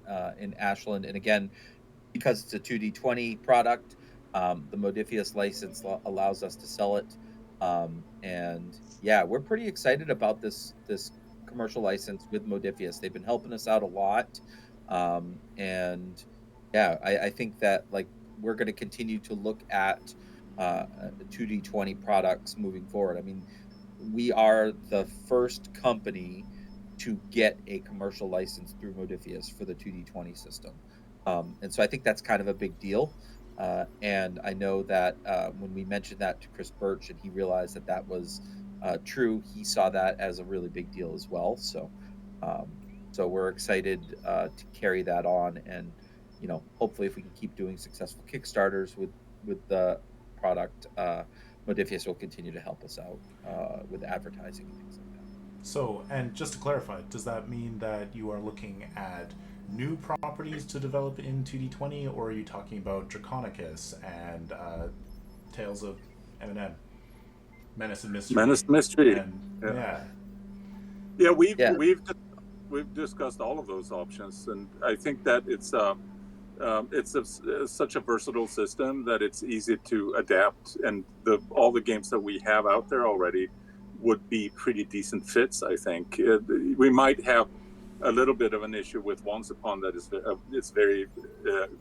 Ashland, and again, because it's a 2D20 product, the Modifius license allows us to sell it, and yeah, we're pretty excited about this commercial license with Modifius. They've been helping us out a lot, and yeah, I think that like we're going to continue to look at 2D20 products moving forward. I mean, we are the first company to get a commercial license through Modifius for the 2D20 system. And so I think that's kind of a big deal. And I know that when we mentioned that to Chris Birch and he realized that was true, he saw that as a really big deal as well. So we're excited to carry that on, and hopefully if we can keep doing successful Kickstarters with the product, Modifius will continue to help us out with advertising and things like that. So, and just to clarify, does that mean that you are looking at new properties to develop in 2D20, or are you talking about Draconicus and Tales of M&M, Menace and Mystery? And, yeah, we've discussed all of those options, and I think that it's such a versatile system that it's easy to adapt, and all the games that we have out there already would be pretty decent fits. I think we might have a little bit of an issue with Once Upon that it's very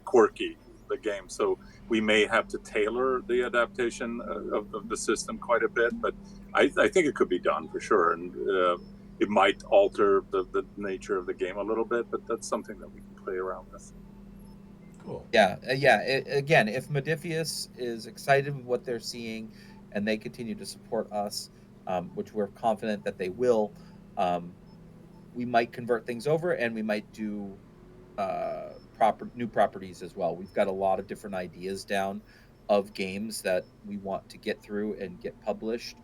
quirky, the game, so we may have to tailor the adaptation of the system quite a bit, but I think it could be done for sure, and it might alter the nature of the game a little bit, but that's something that we can play around with. Cool. Yeah. Again, if Modifius is excited with what they're seeing and they continue to support us, which we're confident that they will, we might convert things over and we might do new properties as well. We've got a lot of different ideas down of games that we want to get through and get published.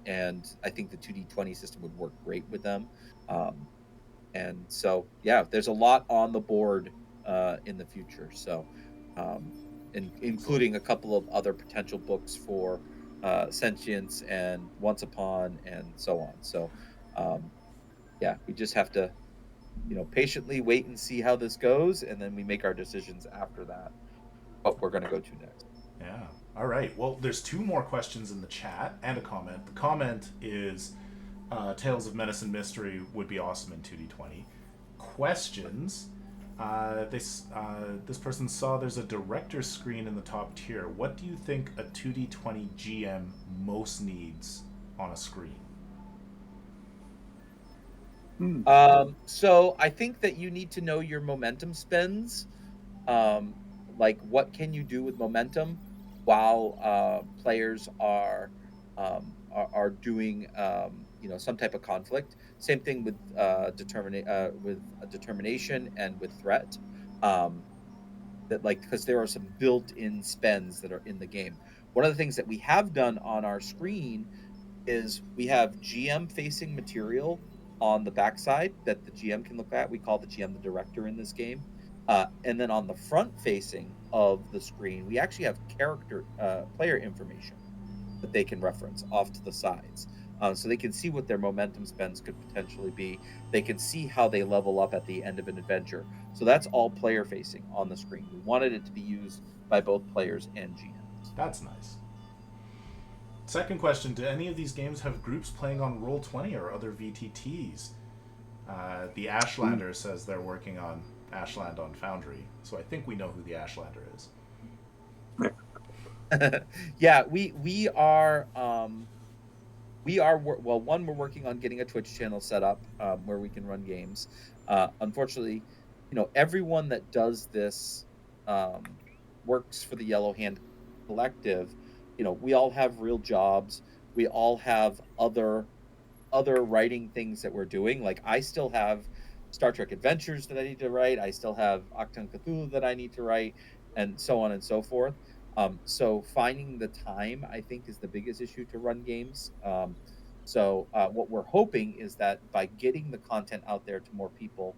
And I think the 2D20 system would work great with them. And so, yeah, there's a lot on the board in the future. So, including a couple of other potential books for Sentience and Once Upon and so on. So yeah, we just have to, patiently wait and see how this goes, and then we make our decisions after that what we're going to go to next. Yeah. All right. Well, there's two more questions in the chat and a comment. The comment is Tales of Menace and Mystery would be awesome in 2D20. Questions. This person saw there's a director's screen in the top tier. What do you think a 2D20 GM most needs on a screen? So I think that you need to know your momentum spends. Like, what can you do with momentum while players are doing some type of conflict. Same thing with determination and with threat. Um, that, like, because there are some built-in spends that are in the game. One of the things that we have done on our screen is we have GM facing material on the backside that the GM can look at. We call the GM the director in this game. And then on the front facing of the screen, we actually have player information that they can reference off to the sides. So they can see what their momentum spends could potentially be. They can see how they level up at the end of an adventure. So that's all player facing on the screen. We wanted it to be used by both players and GMs. That's nice. Second question, do any of these games have groups playing on Roll20 or other VTTs? The Ashlander says they're working on Ashland on Foundry, so I think we know who the Ashlander is. Yeah, we are well, one, we're working on getting a Twitch channel set up where we can run games. Unfortunately, everyone that does this works for the Yellow Hand Collective. We all have real jobs. We all have other writing things that we're doing. Like, I still have Star Trek Adventures that I need to write. I still have Octon Cthulhu that I need to write, and so on and so forth. So finding the time, I think, is the biggest issue to run games. So what we're hoping is that by getting the content out there to more people,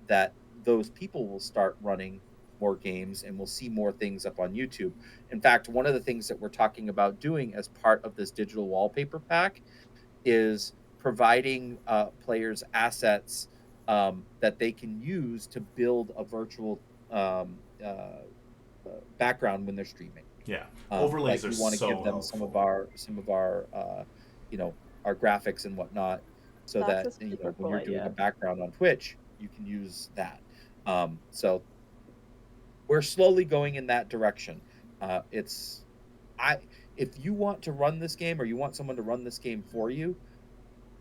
that those people will start running more games and we'll see more things up on YouTube. In fact, one of the things that we're talking about doing as part of this digital wallpaper pack is providing players assets that they can use to build a virtual background when they're streaming. Yeah, overlays like, are we want to so give them helpful. some of our our graphics and whatnot, so That's that a super when cool you're doing a idea. background on Twitch, you can use that. So we're slowly going in that direction. It's I If you want to run this game or you want someone to run this game for you,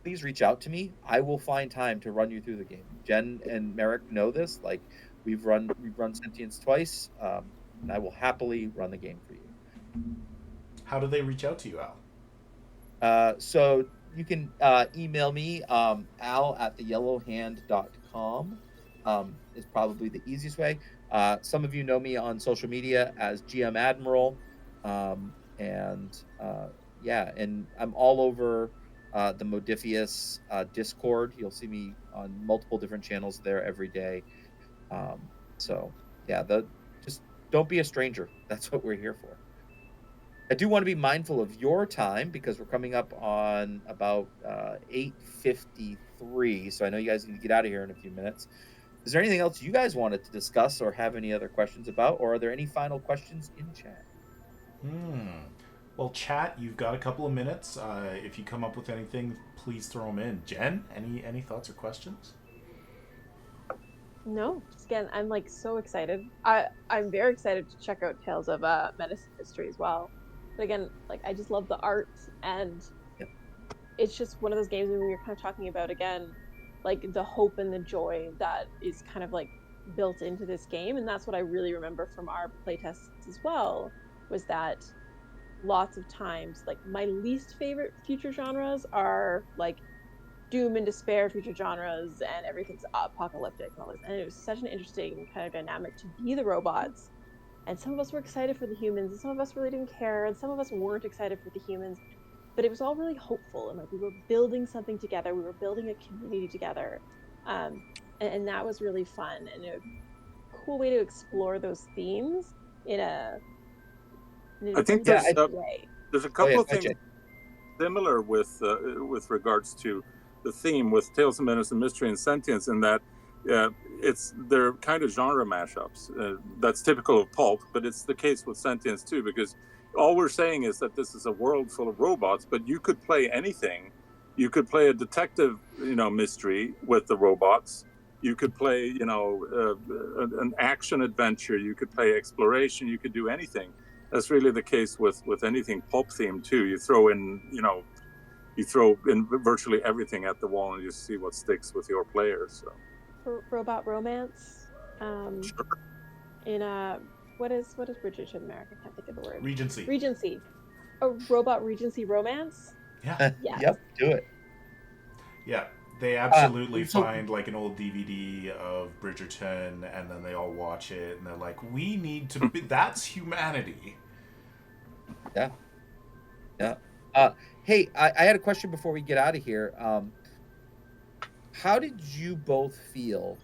please reach out to me. I will find time to run you through the game. Jen and Merrick know this. Like, we've run Sentience twice, and I will happily run the game for you. How do they reach out to you, Al? So you can email me, al at theyellowhand.com, is probably the easiest way. Some of you know me on social media as GM Admiral. And yeah, and I'm all over the Modifius Discord. You'll see me on multiple different channels there every day. So yeah, just don't be a stranger. That's what we're here for. I do want to be mindful of your time because we're coming up on about 8:53. So I know you guys need to get out of here in a few minutes. Is there anything else you guys wanted to discuss or have any other questions about? Or are there any final questions in chat? Well, chat, you've got a couple of minutes. If you come up with anything, please throw them in. Jen, any thoughts or questions? No, just again, I'm like so excited. I'm very excited to check out Tales of Menace and Mystery as well. But again, like, I just love the art, and Yep. it's just one of those games when we were kind of talking about, again, like the hope and the joy that is kind of like built into this game. And that's what I really remember from our playtests as well, was that lots of times, like, my least favorite future genres are like doom and despair future genres and everything's apocalyptic and all this. And it was such an interesting kind of dynamic to be the robots. And some of us were excited for the humans, and some of us really didn't care, and some of us weren't excited for the humans. But it was all really hopeful, and like we were building something together. We were building a community together, and that was really fun and a cool way to explore those themes in a I think Yeah, there's different way. There's a Oh yeah, couple of go ahead, things Jay. similar with regards to the theme with Tales of Menace and Mystery and Sentience, in that they're kind of genre mashups. That's typical of pulp, but it's the case with Sentience too, because all we're saying is that this is a world full of robots, but you could play anything. You could play a detective, mystery with the robots. You could play, an action adventure. You could play exploration. You could do anything. That's really the case with anything pulp themed too. You throw in virtually everything at the wall and you see what sticks with your players. So. For robot romance, Sure. in a what is Bridgerton, America? I can't think of the word. Regency. Regency. A robot Regency romance? Yeah. Yes. Yep, do it. Yeah. They absolutely so- find like an old DVD of Bridgerton, and then they all watch it, and they're like, "We need to be. That's humanity." Yeah. Hey, I had a question before we get out of here. How did you both feel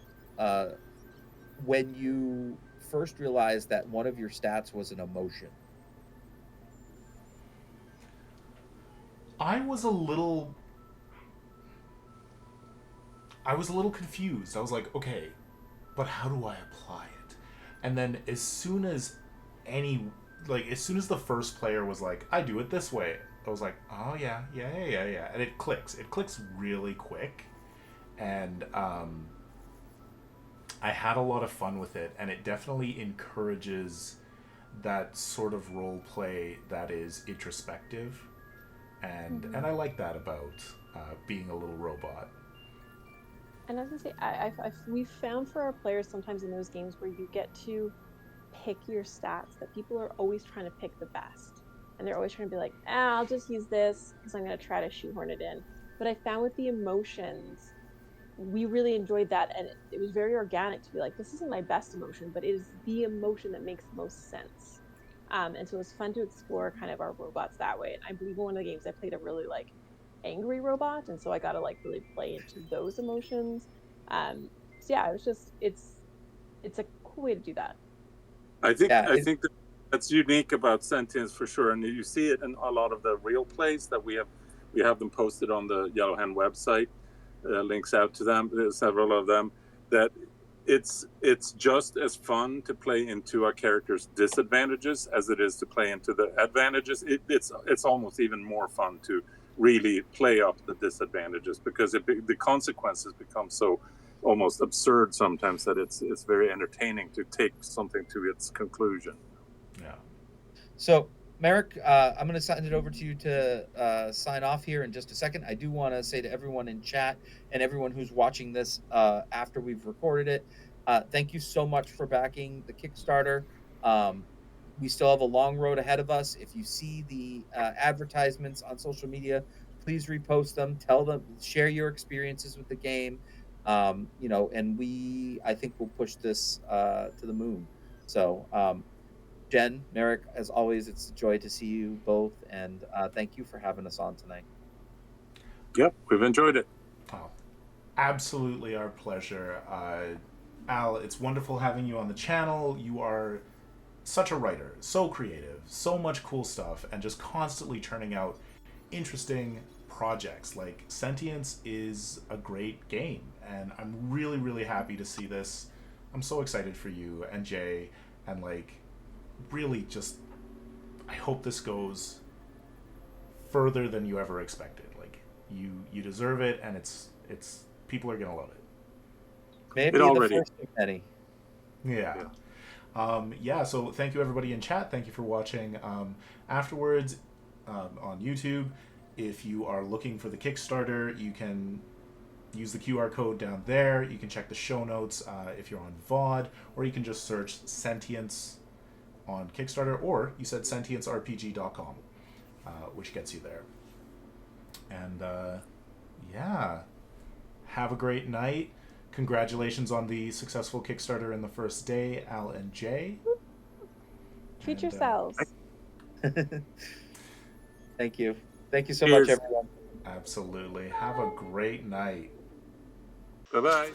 when you first realized that one of your stats was an emotion? I was a little confused. I was like, okay, but how do I apply it? And then as soon as the first player was like, I do it this way, I was like, oh yeah. And it clicks. It clicks really quick. And I had a lot of fun with it, and it definitely encourages that sort of role play that is introspective. And I like that about being a little robot. And I was gonna say, we've found for our players sometimes in those games where you get to pick your stats, that people are always trying to pick the best. And they're always trying to be like, I'll just use this because I'm going to try to shoehorn it in. But I found with the emotions, we really enjoyed that. And it was very organic to be like, this isn't my best emotion, but it is the emotion that makes the most sense. And so it was fun to explore kind of our robots that way. And I believe in one of the games I played a really like angry robot. And so I got to like really play into those emotions. So yeah, it was just, it's a cool way to do that. I think Yeah, that's unique about Sentience for sure, and you see it in a lot of the real plays that we have. We have them posted on the Yellowhand website. Links out to them, several of them. That it's just as fun to play into a character's disadvantages as it is to play into the advantages. It's almost even more fun to really play up the disadvantages, because the consequences become so almost absurd sometimes that it's very entertaining to take something to its conclusion. Yeah. So, Merrick, I'm going to send it over to you to sign off here in just a second. I do want to say to everyone in chat and everyone who's watching this after we've recorded it, thank you so much for backing the Kickstarter. We still have a long road ahead of us. If you see the advertisements on social media, please repost them, tell them, share your experiences with the game. And I think we'll push this to the moon. So, Jen, Merrick, as always, it's a joy to see you both, and thank you for having us on tonight. Yep, we've enjoyed it. Oh, absolutely our pleasure. Al, it's wonderful having you on the channel. You are such a writer, so creative, so much cool stuff, and just constantly churning out interesting projects. Like, Sentience is a great game, and I'm really, really happy to see this. I'm so excited for you and Jay, and like, really just, I hope this goes further than you ever expected. Like, you deserve it, and it's people are gonna love it. Maybe already- the first of many. Yeah. So thank you everybody in chat. Thank you for watching. Afterwards, on YouTube, if you are looking for the Kickstarter, you can use the QR code down there. You can check the show notes if you're on VOD, or you can just search Sentience on Kickstarter, or you said sentiencerpg.com, which gets you there. And yeah, have a great night. Congratulations on the successful Kickstarter in the first day, Al and Jay. Treat And, yourselves. Thank you. Thank you so Cheers. much, everyone. Absolutely. Have a great night. Bye-bye.